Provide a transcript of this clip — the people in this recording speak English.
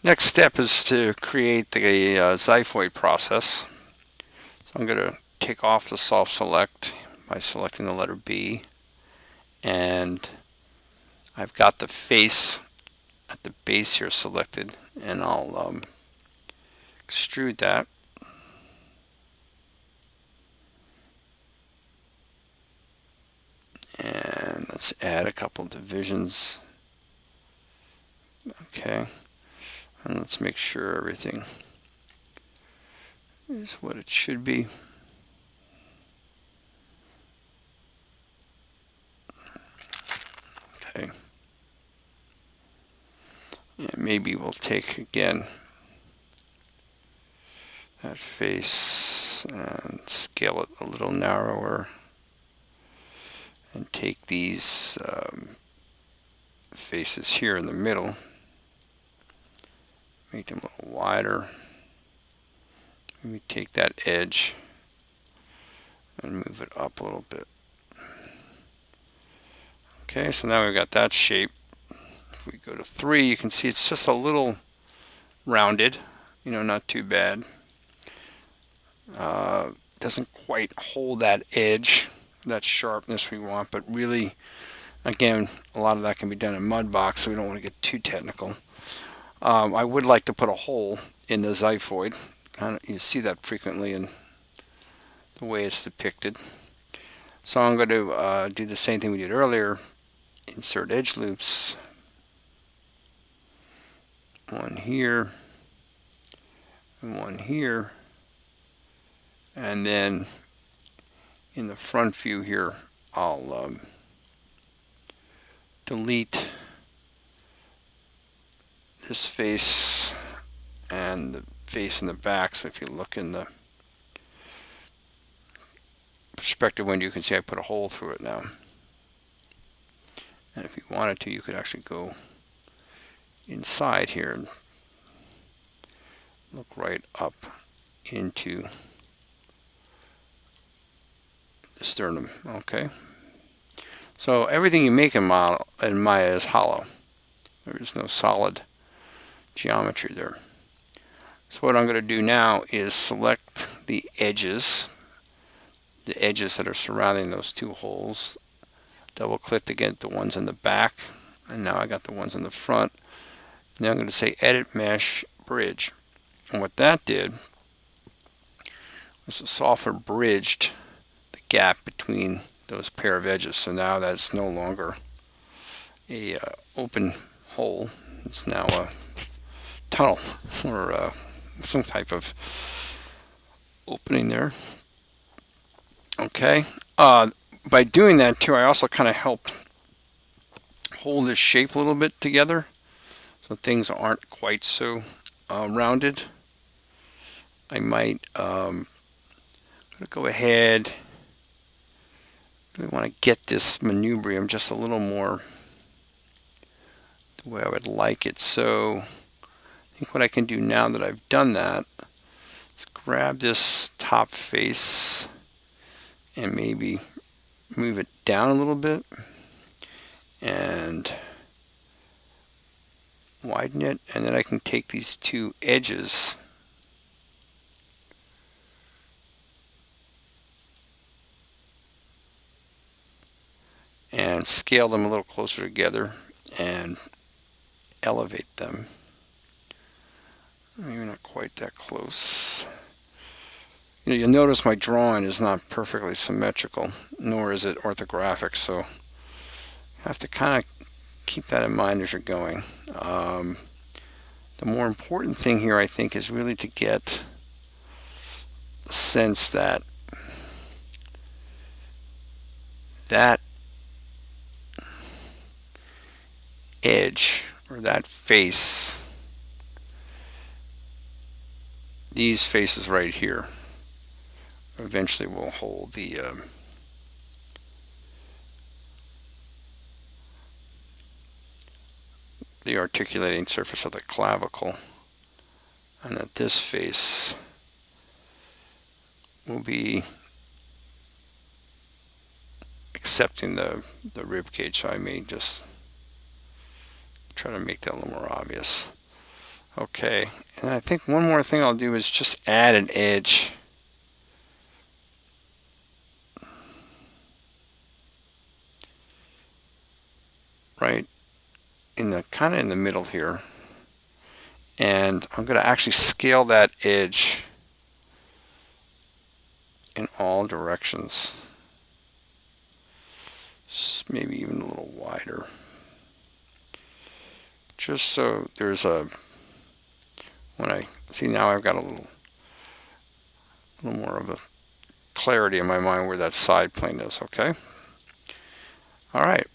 Next step is to create the xiphoid process. So I'm going to take off the soft select by selecting the letter B, and I've got the face at the base here selected, and I'll extrude that. And let's add a couple divisions. Okay, and let's make sure everything is what it should be. Okay, and maybe we'll take again that face and scale it a little narrower, and take these faces here in the middle, make them a little wider. Let me take that edge and move it up a little bit. Okay, so now we've got that shape. If we go to 3, you can see it's just a little rounded, not too bad. Doesn't quite hold that edge, that sharpness we want, but really, again, a lot of that can be done in Mudbox, so we don't want to get too technical. I would like to put a hole in the xiphoid. You see that frequently in the way it's depicted. So I'm going to do the same thing we did earlier. Insert edge loops. One here, and one here. And then in the front view here, I'll delete this face and the face in the back. So if you look in the perspective window, you can see I put a hole through it now. And if you wanted to, you could actually go inside here and look right up into the sternum. Okay. So everything you make in Maya is hollow. There is no solid geometry there. So what I'm going to do now is select the edges that are surrounding those two holes. Double click to get the ones in the back, and now I got the ones in the front. Now I'm going to say Edit Mesh Bridge, and what that did was the software bridged the gap between those pair of edges. So now that's no longer a open hole. It's now a tunnel or some type of opening there. Okay. By doing that too, I also kind of helped hold this shape a little bit together, so things aren't quite so rounded. I might go ahead. Really want to get this manubrium just a little more the way I would like it. So I think what I can do now that I've done that is grab this top face and maybe move it down a little bit and widen it, and then I can take these two edges and scale them a little closer together and elevate them. Maybe not quite that close. You'll notice my drawing is not perfectly symmetrical, nor is it orthographic, so you have to kind of keep that in mind as you're going. The more important thing here, I think, is really to get the sense that that edge or that face, these faces right here, eventually will hold the articulating surface of the clavicle, and that this face will be accepting the rib cage. So I may just try to make that a little more obvious. Okay, and I think one more thing I'll do is just add an edge. Right in the kind of in the middle here. And I'm going to actually scale that edge in all directions. Just maybe even a little wider. Just so there's a, when I see now I've got a little more of a clarity in my mind where that side plane is, okay? All right.